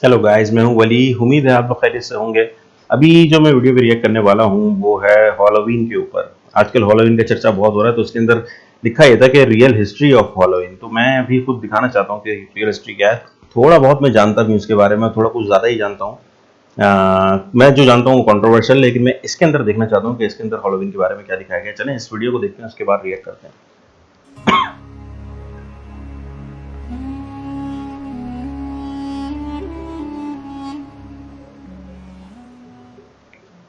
Hello guys, मैं हूं वली। उम्मीद है आप लोग खैरियत से होंगे। अभी जो मैं वीडियो पे रिएक्ट करने वाला हूं वो है हॉलोवीन के ऊपर। आजकल हॉलोवीन का चर्चा बहुत हो रहा है, तो उसके अंदर लिखा ये था कि रियल हिस्ट्री ऑफ हॉलोवीन। तो मैं अभी खुद दिखाना चाहता हूं कि रियल हिस्ट्री क्या है। थोड़ा बहुत मैं जानता भी हूं उसके बारे में, थोड़ा कुछ ज़्यादा ही जानता हूं। मैं जो जानता हूँ वो कंट्रोवर्शियल, लेकिन मैं इसके अंदर देखना चाहता हूँ कि इसके अंदर हॉलोवीन के बारे में क्या दिखाया गया है। चलें इस वीडियो को देखते हैं, उसके बाद रिएक्ट करते हैं।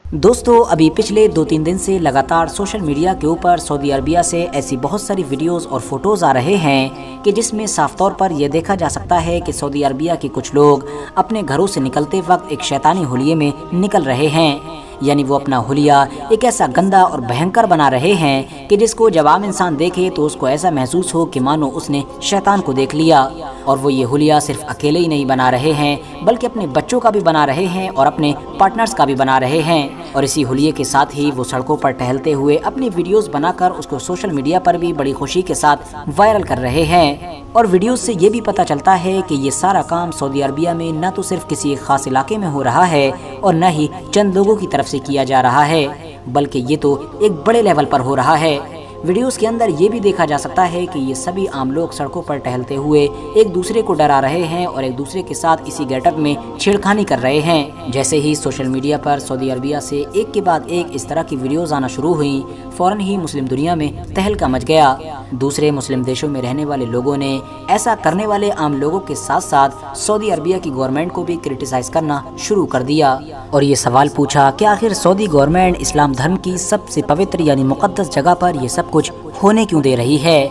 दोस्तों, अभी पिछले 2-3 दिन से लगातार सोशल मीडिया के ऊपर सऊदी अरबिया से ऐसी बहुत सारी वीडियोस और फोटोज़ आ रहे हैं कि जिसमें साफ तौर पर यह देखा जा सकता है कि सऊदी अरबिया के कुछ लोग अपने घरों से निकलते वक्त एक शैतानी हुलिये में निकल रहे हैं। यानी वो अपना हुलिया एक ऐसा गंदा और भयंकर बना रहे हैं कि जिसको जब आम इंसान देखे तो उसको ऐसा महसूस हो कि मानो उसने शैतान को देख लिया। और वो ये हुलिया सिर्फ अकेले ही नहीं बना रहे हैं, बल्कि अपने बच्चों का भी बना रहे हैं और अपने पार्टनर्स का भी बना रहे हैं। और इसी हुलिये के साथ ही वो सड़कों पर टहलते हुए अपनी वीडियोस बनाकर उसको सोशल मीडिया पर भी बड़ी खुशी के साथ वायरल कर रहे हैं। और वीडियोस से ये भी पता चलता है कि ये सारा काम सऊदी अरबिया में न तो सिर्फ किसी एक खास इलाके में हो रहा है और न ही चंद लोगों की तरफ से किया जा रहा है, बल्कि ये तो एक बड़े लेवल पर हो रहा है। वीडियोस के अंदर ये भी देखा जा सकता है कि ये सभी आम लोग सड़कों पर टहलते हुए एक दूसरे को डरा रहे हैं और एक दूसरे के साथ इसी गेटअप में छेड़खानी कर रहे हैं। जैसे ही सोशल मीडिया पर सऊदी अरबिया से एक के बाद एक इस तरह की वीडियोस आना शुरू हुई, फौरन ही मुस्लिम दुनिया में तहलका मच गया। दूसरे मुस्लिम देशों में रहने वाले लोगों ने ऐसा करने वाले आम लोगों के साथ साथ सऊदी अरबिया की गवर्नमेंट को भी क्रिटिसाइज करना शुरू कर दिया और ये सवाल पूछा कि आखिर सऊदी गवर्नमेंट इस्लाम धर्म की सबसे पवित्र यानी मुकद्दस जगह पर ये सब कुछ होने क्यों दे रही है।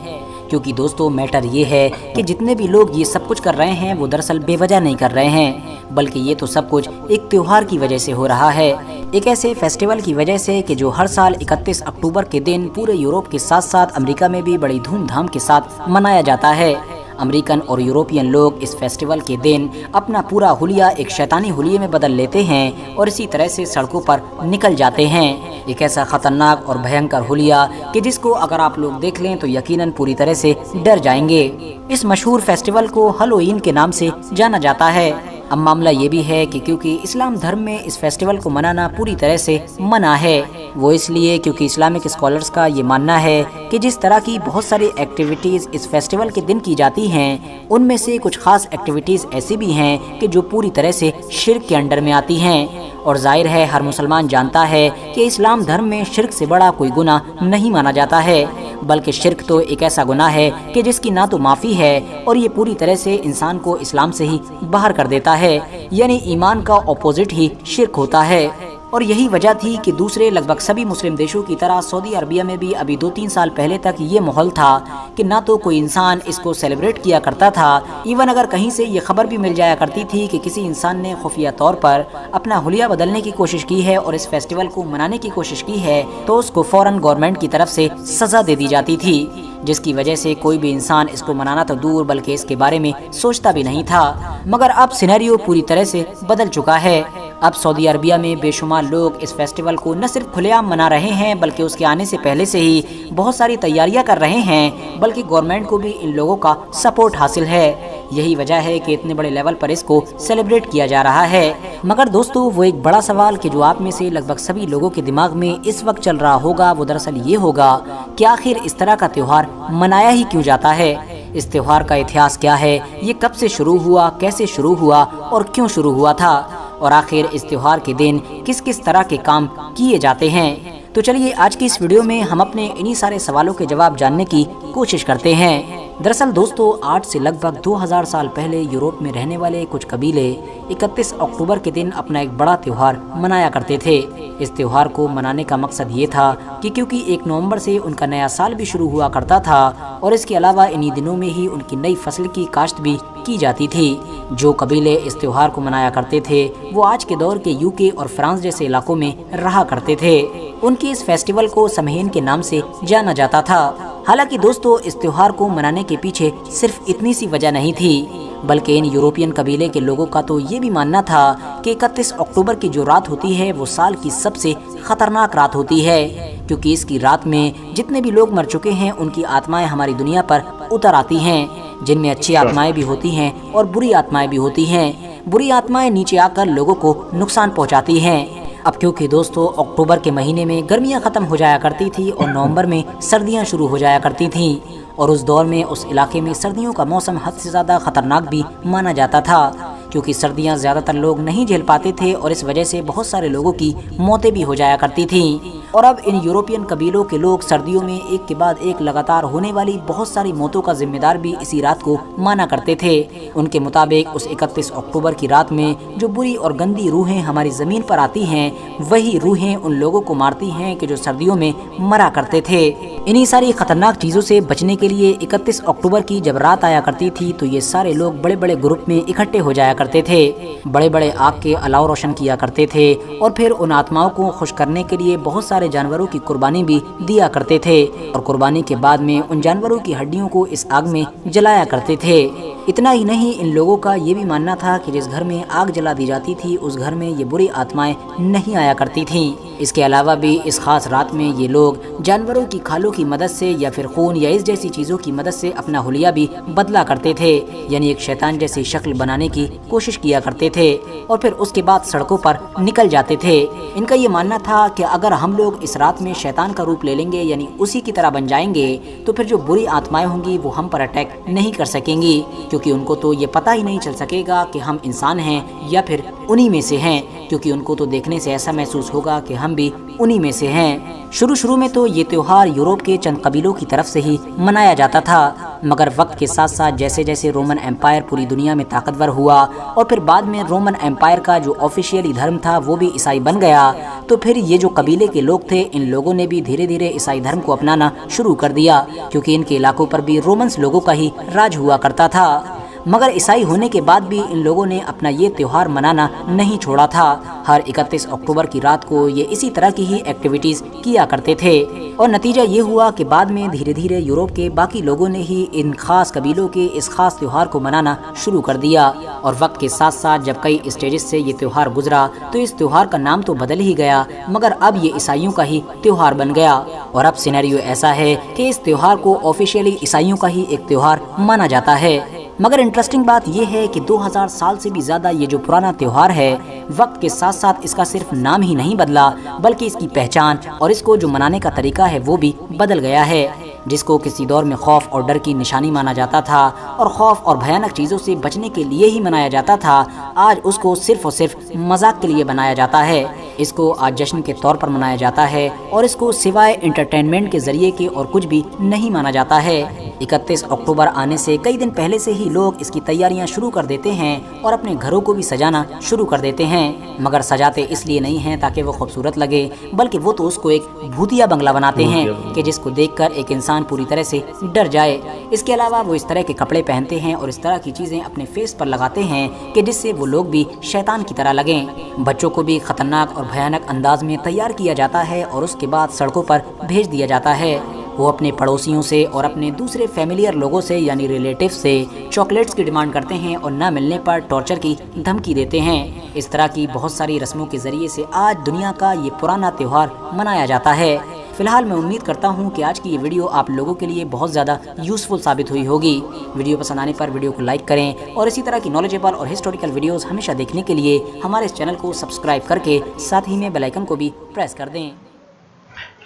क्योंकि दोस्तों, मैटर ये है कि जितने भी लोग ये सब कुछ कर रहे हैं वो दरअसल बेवजह नहीं कर रहे हैं, बल्कि ये तो सब कुछ एक त्योहार की वजह से हो रहा है। एक ऐसे फेस्टिवल की वजह से कि जो हर साल 31 अक्टूबर के दिन पूरे यूरोप के साथ साथ अमेरिका में भी बड़ी धूमधाम के साथ मनाया जाता है। अमेरिकन और यूरोपियन लोग इस फेस्टिवल के दिन अपना पूरा हुलिया एक शैतानी हुलिये में बदल लेते हैं और इसी तरह से सड़कों पर निकल जाते हैं। एक ऐसा खतरनाक और भयंकर हुलिया कि जिसको अगर आप लोग देख लें तो यकीनन पूरी तरह से डर जाएंगे। इस मशहूर फेस्टिवल को हैलोवीन के नाम से जाना जाता है। अब मामला ये भी है कि क्योंकि इस्लाम धर्म में इस फेस्टिवल को मनाना पूरी तरह से मना है, वो इसलिए क्योंकि इस्लामिक स्कॉलर्स का ये मानना है कि जिस तरह की बहुत सारी एक्टिविटीज़ इस फेस्टिवल के दिन की जाती हैं, उनमें से कुछ खास एक्टिविटीज़ ऐसी भी हैं कि जो पूरी तरह से शिर्क के अंडर में आती हैं। और जाहिर है हर मुसलमान जानता है कि इस्लाम धर्म में शिर्क से बड़ा कोई गुनाह नहीं माना जाता है, बल्कि शिर्क तो एक ऐसा गुनाह है कि जिसकी ना तो माफ़ी है और ये पूरी तरह से इंसान को इस्लाम से ही बाहर कर देता है। यानी ईमान का ऑपोजिट ही शिर्क होता है। और यही वजह थी कि दूसरे लगभग सभी मुस्लिम देशों की तरह सऊदी अरबिया में भी अभी 2-3 साल पहले तक ये माहौल था कि ना तो कोई इंसान इसको सेलिब्रेट किया करता था। इवन अगर कहीं से ये खबर भी मिल जाया करती थी कि किसी इंसान ने खुफिया तौर पर अपना हुलिया बदलने की कोशिश की है और इस फेस्टिवल को मनाने की कोशिश की है, तो उसको फौरन गवर्नमेंट की तरफ से सजा दे दी जाती थी, जिसकी वजह से कोई भी इंसान इसको मनाना तो दूर बल्कि इसके बारे में सोचता भी नहीं था। मगर अब सिनेरियो पूरी तरह से बदल चुका है। अब सऊदी अरबिया में बेशुमार लोग इस फेस्टिवल को न सिर्फ खुलेआम मना रहे हैं, बल्कि उसके आने से पहले से ही बहुत सारी तैयारियां कर रहे हैं, बल्कि गवर्नमेंट को भी इन लोगों का सपोर्ट हासिल है। यही वजह है कि इतने बड़े लेवल पर इसको सेलिब्रेट किया जा रहा है। मगर दोस्तों, वो एक बड़ा सवाल कि जो आप में से लगभग सभी लोगों के दिमाग में इस वक्त चल रहा होगा, वो दरअसल ये होगा कि आखिर इस तरह का त्योहार मनाया ही क्यों जाता है। इस त्योहार का इतिहास क्या है, ये कब से शुरू हुआ, कैसे शुरू हुआ और क्यों शुरू हुआ था, और आखिर इस त्योहार के दिन किस किस तरह के काम किए जाते हैं। तो चलिए आज की इस वीडियो में हम अपने इन्हीं सारे सवालों के जवाब जानने की कोशिश करते हैं। दरअसल दोस्तों, आज से लगभग 2000 साल पहले यूरोप में रहने वाले कुछ कबीले 31 अक्टूबर के दिन अपना एक बड़ा त्योहार मनाया करते थे। इस त्योहार को मनाने का मकसद ये था कि क्योंकि 1 नवंबर से उनका नया साल भी शुरू हुआ करता था और इसके अलावा इन्हीं दिनों में ही उनकी नई फसल की काश्त भी की जाती थी। जो कबीले इस त्योहार को मनाया करते थे वो आज के दौर के यूके और फ्रांस जैसे इलाकों में रहा करते थे। उनकी इस फेस्टिवल को समहीन के नाम से जाना जाता था। हालांकि दोस्तों, इस त्योहार को मनाने के पीछे सिर्फ इतनी सी वजह नहीं थी, बल्कि इन यूरोपियन कबीले के लोगों का तो ये भी मानना था कि 31 अक्टूबर की जो रात होती है वो साल की सबसे खतरनाक रात होती है, क्योंकि इसकी रात में जितने भी लोग मर चुके हैं उनकी आत्माएं हमारी दुनिया पर उतर आती हैं, जिनमें अच्छी आत्माएं भी होती हैं और बुरी आत्माएं भी होती हैं। बुरी आत्माएं नीचे आकर लोगों को नुकसान पहुंचाती हैं। अब क्योंकि दोस्तों अक्टूबर के महीने में गर्मियां ख़त्म हो जाया करती थी और नवंबर में सर्दियां शुरू हो जाया करती थीं, और उस दौर में उस इलाके में सर्दियों का मौसम हद से ज़्यादा ख़तरनाक भी माना जाता था, क्योंकि सर्दियां ज़्यादातर लोग नहीं झेल पाते थे और इस वजह से बहुत सारे लोगों की मौतें भी हो जाया करती थीं। और अब इन यूरोपियन कबीलों के लोग सर्दियों में एक के बाद एक लगातार होने वाली बहुत सारी मौतों का जिम्मेदार भी इसी रात को माना करते थे। उनके मुताबिक उस 31 अक्टूबर की रात में जो बुरी और गंदी रूहें हमारी ज़मीन पर आती हैं, वही रूहें उन लोगों को मारती हैं कि जो सर्दियों में मरा करते थे। इन्हीं सारी खतरनाक चीज़ों से बचने के लिए 31 अक्टूबर की जब रात आया करती थी तो ये सारे लोग बड़े बड़े ग्रुप में इकट्ठे हो जाया करते थे, बड़े बड़े आग के अलाव रोशन किया करते थे और फिर उन आत्माओं को खुश करने के लिए बहुत सारे जानवरों की कुर्बानी भी दिया करते थे और कुर्बानी के बाद में उन जानवरों की हड्डियों को इस आग में जलाया करते थे। इतना ही नहीं, इन लोगों का ये भी मानना था कि जिस घर में आग जला दी जाती थी उस घर में ये बुरी आत्माएं नहीं आया करती थीं। इसके अलावा भी इस खास रात में ये लोग जानवरों की खालों की मदद से या फिर खून या इस जैसी चीज़ों की मदद से अपना हुलिया भी बदला करते थे, यानी एक शैतान जैसी शक्ल बनाने की कोशिश किया करते थे और फिर उसके बाद सड़कों पर निकल जाते थे। इनका ये मानना था कि अगर हम लोग इस रात में शैतान का रूप ले लेंगे, यानी उसी की तरह बन जाएंगे, तो फिर जो बुरी आत्माएं होंगी वो हम पर अटैक नहीं कर सकेंगी, क्योंकि उनको तो ये पता ही नहीं चल सकेगा कि हम इंसान हैं या फिर उन्हीं में से हैं, क्योंकि उनको तो देखने से ऐसा महसूस होगा कि हम भी उन्हीं में से हैं। शुरू में तो ये त्यौहार यूरोप के चंद कबीलों की तरफ से ही मनाया जाता था, मगर वक्त के साथ साथ जैसे जैसे रोमन एम्पायर पूरी दुनिया में ताकतवर हुआ और फिर बाद में रोमन एम्पायर का जो ऑफिशियली धर्म था वो भी ईसाई बन गया, तो फिर ये जो कबीले के लोग थे इन लोगों ने भी धीरे धीरे ईसाई धर्म को अपनाना शुरू कर दिया, क्योंकि इनके इलाकों पर भी रोमन्स लोगों का ही राज हुआ करता था। मगर ईसाई होने के बाद भी इन लोगों ने अपना ये त्यौहार मनाना नहीं छोड़ा था। हर 31 अक्टूबर की रात को ये इसी तरह की ही एक्टिविटीज़ किया करते थे और नतीजा ये हुआ कि बाद में धीरे धीरे यूरोप के बाकी लोगों ने ही इन खास कबीलों के इस खास त्यौहार को मनाना शुरू कर दिया और वक्त के साथ साथ जब कई स्टेजेस से ये त्यौहार गुजरा तो इस त्यौहार का नाम तो बदल ही गया, मगर अब ये ईसाइयों का ही त्यौहार बन गया। और अब सिनेरियो ऐसा है कि इस त्यौहार को ऑफिशियली ईसाइयों का ही एक त्यौहार माना जाता है। मगर इंटरेस्टिंग बात यह है कि 2000 साल से भी ज़्यादा ये जो पुराना त्यौहार है, वक्त के साथ साथ इसका सिर्फ नाम ही नहीं बदला बल्कि इसकी पहचान और इसको जो मनाने का तरीका है वो भी बदल गया है। जिसको किसी दौर में खौफ और डर की निशानी माना जाता था और खौफ और भयानक चीज़ों से बचने के लिए ही मनाया जाता था, आज उसको सिर्फ और सिर्फ मजाक के लिए बनाया जाता है। इसको आज जश्न के तौर पर मनाया जाता है और इसको सिवाय एंटरटेनमेंट के ज़रिए के और कुछ भी नहीं माना जाता है। 31 अक्टूबर आने से कई दिन पहले से ही लोग इसकी तैयारियां शुरू कर देते हैं और अपने घरों को भी सजाना शुरू कर देते हैं, मगर सजाते इसलिए नहीं हैं ताकि वो खूबसूरत लगे, बल्कि वो तो उसको एक भूतिया बंगला बनाते हैं कि जिसको देखकर एक इंसान पूरी तरह से डर जाए। इसके अलावा वो इस तरह के कपड़े पहनते हैं और इस तरह की चीज़ें अपने फेस पर लगाते हैं कि जिससे वो लोग भी शैतान की तरह लगें। बच्चों को भी खतरनाक और भयानक अंदाज में तैयार किया जाता है और उसके बाद सड़कों पर भेज दिया जाता है। वो अपने पड़ोसियों से और अपने दूसरे फैमिलियर लोगों से यानी रिलेटिव से चॉकलेट्स की डिमांड करते हैं और ना मिलने पर टॉर्चर की धमकी देते हैं। इस तरह की बहुत सारी रस्मों के ज़रिए से आज दुनिया का ये पुराना त्यौहार मनाया जाता है। फिलहाल मैं उम्मीद करता हूँ कि आज की ये वीडियो आप लोगों के लिए बहुत ज़्यादा यूज़फुल साबित हुई होगी। वीडियो पसंद आने पर वीडियो को लाइक करें और इसी तरह की नॉलेजेबल और हिस्टोरिकल वीडियोस हमेशा देखने के लिए हमारे इस चैनल को सब्सक्राइब करके साथ ही में बेल आइकन को भी प्रेस कर दें।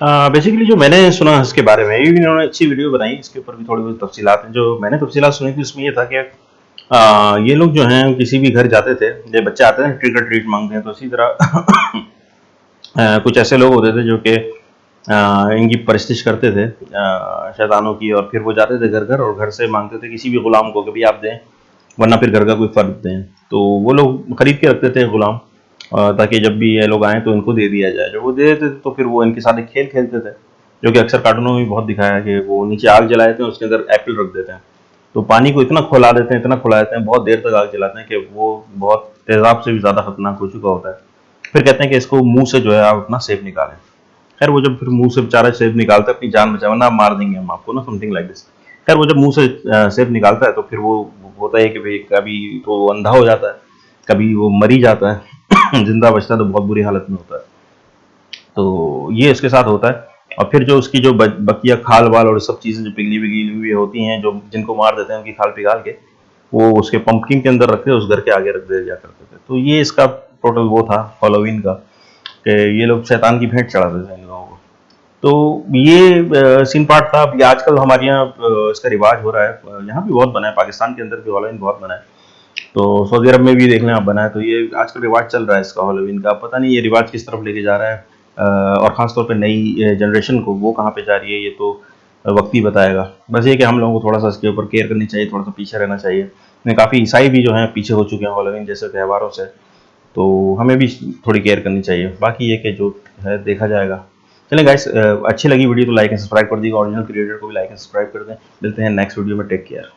बेसिकली जो मैंने सुना इसके बारे में, ये भी इन्होंने अच्छी वीडियो बनाई, इसके ऊपर भी थोड़ी बहुत तफसीलात हैं। जो मैंने तफसीलात सुनी थी उसमें ये था कि ये लोग जो हैं किसी भी घर जाते थे, जब बच्चे आते हैं ट्रिक और ट्रीट मांगते हैं, तो इसी तरह कुछ ऐसे लोग होते थे जो कि इनकी परस्तिश करते थे शैतानों की, और फिर वो जाते थे घर घर और घर से मांगते थे किसी भी गुलाम को कि भी आप दें, वरना फिर घर का कोई फर्द दें। तो वो लोग खरीद के रखते थे गुलाम, ताकि जब भी ये लोग आएँ तो इनको दे दिया जाए। जब वो दे देते थे तो फिर वो इनके साथ एक खेल खेलते थे, जो कि अक्सर कार्टूनों में भी बहुत दिखाया है कि वो नीचे आग जला देते हैं, उसके अंदर एप्पल रख देते हैं, तो पानी को इतना खौला देते हैं, इतना खौला देते हैं, बहुत देर तक आग जलाते हैं कि वो बहुत तेज़ाब से भी ज़्यादा खतरनाक हो चुका होता है। फिर कहते हैं कि इसको मुँह से जो है आप अपना सेब निकालें। खैर वो जब फिर मुँह से बेचारा सेब निकालता है, अपनी जान बचाए वरना मार देंगे हम आपको ना, समथिंग लाइक दिस। खैर वो जब मुँह से सेब निकालता है तो फिर वो होता है कि भाई कभी तो वो अंधा हो जाता है, कभी वो मरी जाता है जिंदा बचता है तो बहुत बुरी हालत में होता है। तो ये इसके साथ होता है। और फिर जो उसकी जो बकिया खाल वाल और सब चीज़ें जो पिघली हुई होती हैं, जो जिनको मार देते हैं उनकी खाल पिघाल के वो उसके पम्पकिन के अंदर रख के उस घर के आगे रख दिया करते थे। तो ये इसका टोटल वो था हैलोवीन का, कि ये लोग शैतान की भेंट चढ़ाते थे इन लोगों को। तो ये सीन पार्ट था। अभी आजकल हमारे यहाँ इसका रिवाज हो रहा है, यहाँ भी बहुत बना है, पाकिस्तान के अंदर भी हैलोवीन बहुत बना है, तो सऊदी अरब में भी देख लें आप बना है। तो ये आजकल रिवाज चल रहा है इसका हैलोवीन का। पता नहीं ये रिवाज किस तरफ लेके जा रहा है, और ख़ास तौर पे नई जनरेशन को वो कहाँ पे जा रही है, ये तो वक्त ही बताएगा। बस ये कि हम लोगों को थोड़ा सा इसके ऊपर केयर करनी चाहिए, थोड़ा सा पीछे रहना चाहिए। काफ़ी ईसाई भी जो हैं पीछे हो चुके हैं हैलोवीन जैसे त्योहारों से, तो हमें भी थोड़ी केयर करनी चाहिए। बाकी ये कि जो है देखा जाएगा। चलें गाइस, अच्छी लगी वीडियो तो लाइक एंड सब्सक्राइब कर दीजिएगा, ओरिजिनल क्रिएटर को भी लाइक एंड सब्सक्राइब कर दें। मिलते हैं नेक्स्ट वीडियो में, टेक केयर।